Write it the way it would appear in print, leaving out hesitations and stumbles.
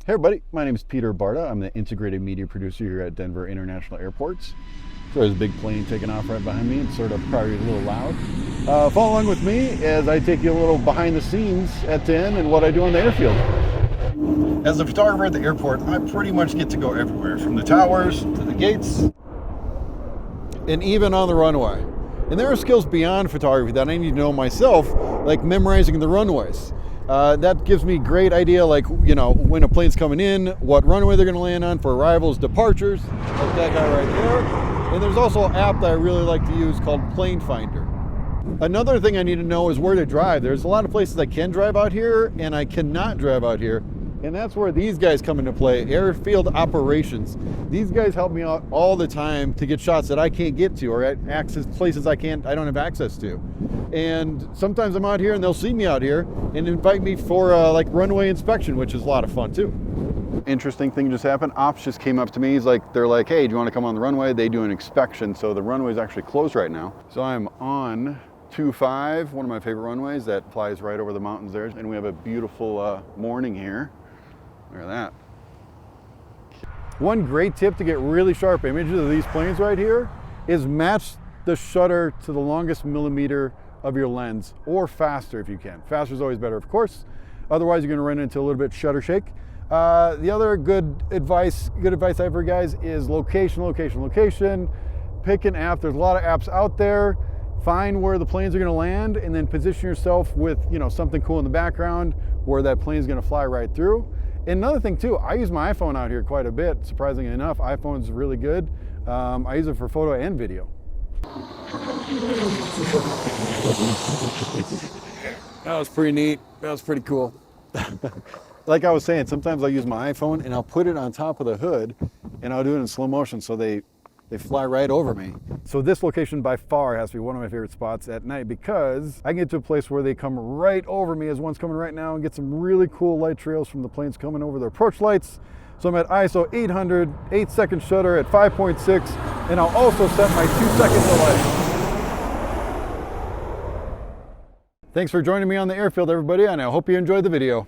Hey everybody, my name is Peter Barta. I'm the integrated media producer here at Denver International Airports. So there's a big plane taking off right behind me. It's sort of probably a little loud. Follow along with me as I take you a little behind the scenes at 10 and what I do on the airfield. As the photographer at the airport, I pretty much get to go everywhere, from the towers to the gates, and even on the runway. And there are skills beyond photography that I need to know myself, like memorizing the runways. That gives me great idea, like, you know, when a plane's coming in, what runway they're going to land on for arrivals, departures, like that guy right there. And there's also an app that I really like to use called Plane Finder. Another thing I need to know is where to drive. There's a lot of places I can drive out here and I cannot drive out here. And that's where these guys come into play, Airfield operations. These guys help me out all the time to get shots that I can't get to, or access places I don't have access to. And sometimes I'm out here and they'll see me out here and invite me for like runway inspection, which is a lot of fun too. Interesting thing just happened. Ops just came up to me. They're like, hey, do you want to come on the runway? They do an inspection. So the runway is actually closed right now. So I'm on 25, one of my favorite runways that flies right over the mountains there. And we have a beautiful morning here. Look at that. One great tip to get really sharp images of these planes right here is match the shutter to the longest millimeter of your lens, or faster if you can. Faster is always better, of course. Otherwise, you're going to run into a little bit shutter shake. The other good advice I have for you guys is location. Pick an app. There's a lot of apps out there. Find where the planes are going to land, and then position yourself with, you know, something cool in the background where that plane is going to fly right through. And another thing too, I use my iPhone out here quite a bit. Surprisingly enough, iPhone's really good. I use it for photo and video. That was pretty neat. That was pretty cool. Like I was saying, sometimes I'll use my iPhone and I'll put it on top of the hood and I'll do it in slow motion so they fly right over me. So this location by far has to be one of my favorite spots at night, because I can get to a place where they come right over me, as one's coming right now, and get some really cool light trails from the planes coming over their approach lights. So I'm at ISO 800, 8-second shutter at 5.6, and I'll also set my 2-second delay. Thanks for joining me on the airfield, everybody, and I hope you enjoyed the video.